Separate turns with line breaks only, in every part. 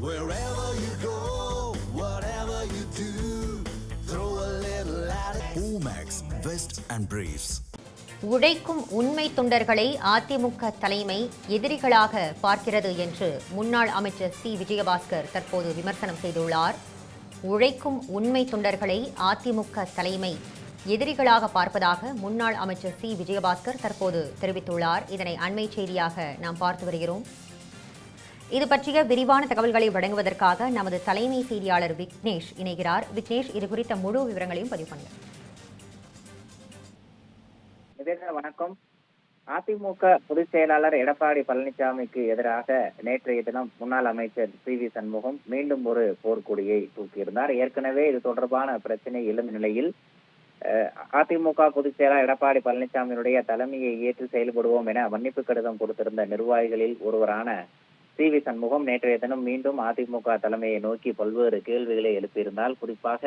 Wherever you go, whatever you do, throw a little at it. Omax, Vest and Briefs.
உழைக்கும் உண்மை தொண்டர்களை அதிமுக தலைமை எதிரிகளாக பார்க்கிறது என்று முன்னாள் அமைச்சர் சி விஜயபாஸ்கர் தற்போது விமர்சனம் செய்துள்ளார். உழைக்கும் உண்மை தொண்டர்களை அதிமுக தலைமை எதிரிகளாக பார்ப்பதாக முன்னாள் அமைச்சர் சி விஜயபாஸ்கர் தற்போது தெரிவித்துள்ளார். இதனை அண்மை செய்தியாக நாம் பார்த்து வருகிறோம். இது பற்றிய விரிவான தகவல்களை வழங்குவதற்காக நமது தலைமை செய்தியாளர் விக்னேஷ் இணைகிறார். விக்னேஷ், இது குறித்த முழு விவரங்களையும் பதிவு பண்ணுங்க.
வணக்கம். அதிமுக பொதுச் செயலாளர் எடப்பாடி பழனிசாமிக்கு எதிராக நேற்றைய தினம் முன்னாள் அமைச்சர் சி வி சண்முகம் மீண்டும் ஒரு போர்க்கொடியை தூக்கியிருந்தார். ஏற்கனவே இது தொடர்பான பிரச்சனை எழுந்த நிலையில் அதிமுக பொதுச் செயலாளர் எடப்பாடி பழனிசாமியினுடைய தலைமையை ஏற்று செயல்படுவோம் என மன்னிப்பு கடிதம் கொடுத்திருந்த நிர்வாகிகளில் ஒருவரான சி வி சண்முகம் நேற்றைய தினம் மீண்டும் அதிமுக தலைமையை நோக்கி பல்வேறு கேள்விகளை எழுப்பியிருந்தால், குறிப்பாக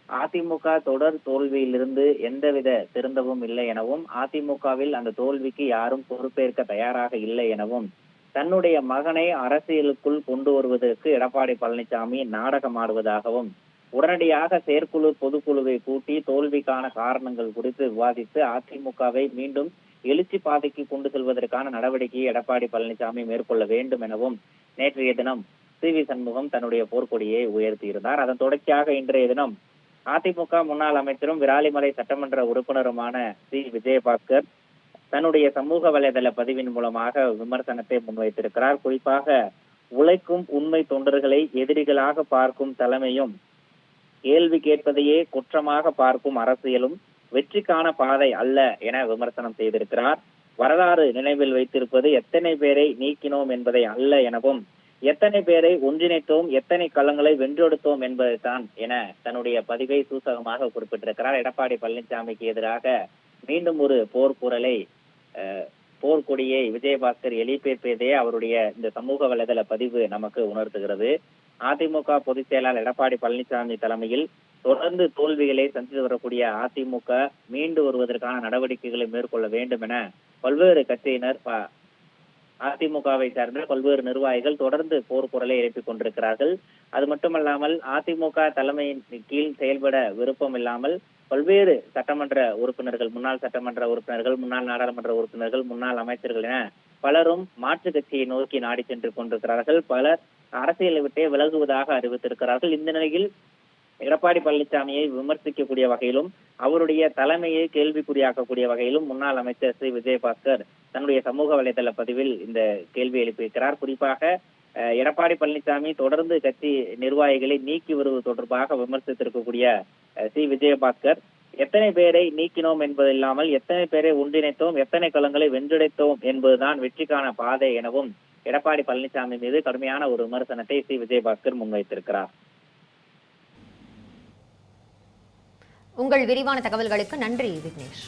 அதிமுக தொடர் தோல்வியிலிருந்து எந்தவித திருந்தவும் இல்லை எனவும், அதிமுகவில் அந்த தோல்விக்கு யாரும் பொறுப்பேற்க தயாராக இல்லை எனவும், தன்னுடைய மகனை அரசியலுக்குள் கொண்டு வருவதற்கு எடப்பாடி பழனிசாமி நாடகம் ஆடுவதாகவும், உடனடியாக செயற்குழு பொதுக்குழுவை கூட்டி தோல்விக்கான காரணங்கள் குறித்து விவாதித்து அதிமுகவை மீண்டும் எழுச்சி பாதைக்கு கொண்டு செல்வதற்கான நடவடிக்கையை எடப்பாடி பழனிசாமி மேற்கொள்ள வேண்டும் எனவும் நேற்றைய தினம் சி வி சண்முகம் தன்னுடைய போர்க்கொடியை உயர்த்தியிருந்தார். அதன் தொடர்ச்சியாக இன்றைய தினம் அதிமுக முன்னாள் அமைச்சரும் விராலிமலை சட்டமன்ற உறுப்பினருமான சி விஜயபாஸ்கர் தன்னுடைய சமூக வலைதள பதிவின் மூலமாக விமர்சனத்தை முன்வைத்திருக்கிறார். குறிப்பாக உழைக்கும் உண்மை தொண்டர்களை எதிரிகளாக பார்க்கும் தலைமையும், கேள்வி கேட்பதையே குற்றமாக பார்க்கும் அரசியலும் வெற்றிக்கான பாதை அல்ல என விமர்சனம் செய்திருக்கிறார். வரலாறு நினைவில் வைத்திருப்பது எத்தனை பேரை நீக்கினோம் என்பதை அல்ல எனவும், எத்தனை பேரை ஒன்றிணைத்தோம், எத்தனை களங்களை வென்றெடுத்தோம் என்பதைத்தான் என தன்னுடைய பதிவை சூசகமாக குறிப்பிட்டிருக்கிறார். எடப்பாடி பழனிசாமிக்கு எதிராக மீண்டும் ஒரு போர்க்குரலை, போர்க்கொடியை விஜயபாஸ்கர் எழுப்பியதே அவருடைய இந்த சமூக வலைதள பதிவு நமக்கு உணர்த்துகிறது. அதிமுக பொதுச் செயலாளர் எடப்பாடி பழனிசாமி தலைமையில் தொடர்ந்து தோல்விகளை சந்தித்து வரக்கூடிய அதிமுக மீண்டு வருவதற்கான நடவடிக்கைகளை மேற்கொள்ள வேண்டும் என பல்வேறு கட்சியினர், அதிமுகவை சார்ந்த பல்வேறு நிர்வாகிகள் தொடர்ந்து போர்க்குரலை எழுப்பிக் கொண்டிருக்கிறார்கள். அது மட்டுமல்லாமல் அதிமுக தலைமையின் கீழ் செயல்பட விருப்பம் இல்லாமல் பல்வேறு சட்டமன்ற உறுப்பினர்கள், முன்னாள் சட்டமன்ற உறுப்பினர்கள், முன்னாள் நாடாளுமன்ற உறுப்பினர்கள், முன்னாள் அமைச்சர்கள் என பலரும் மாற்றுக் கட்சியை நோக்கி நாடி சென்று கொண்டிருக்கிறார்கள். பலர் அரசியலை விட்டே விலகுவதாக அறிவித்திருக்கிறார்கள். இந்த நிலையில் எடப்பாடி பழனிசாமியை விமர்சிக்கக்கூடிய வகையிலும், அவருடைய தலைமையை கேள்விக்குறியாக்கக்கூடிய வகையிலும் முன்னாள் அமைச்சர் சி விஜயபாஸ்கர் தன்னுடைய சமூக வலைதள பதிவில் இந்த கேள்வி எழுப்பியிருக்கிறார். குறிப்பாக எடப்பாடி பழனிசாமி தொடர்ந்து கட்சி நிர்வாகிகளை நீக்கி வருவது தொடர்பாக விமர்சித்திருக்கக்கூடிய சி விஜயபாஸ்கர், எத்தனை பேரை நீக்கினோம் என்பது இல்லாமல் எத்தனை பேரை ஒன்றிணைத்தோம், எத்தனை களங்களை வென்றெடுத்தோம் என்பதுதான் வெற்றிக்கான பாதை எனவும் எடப்பாடி பழனிசாமி மீது கடுமையான ஒரு விமர்சனத்தை சி விஜயபாஸ்கர் முன்வைத்திருக்கிறார்.
உங்கள் விரிவான தகவல்களுக்கு நன்றி விக்னேஷ்.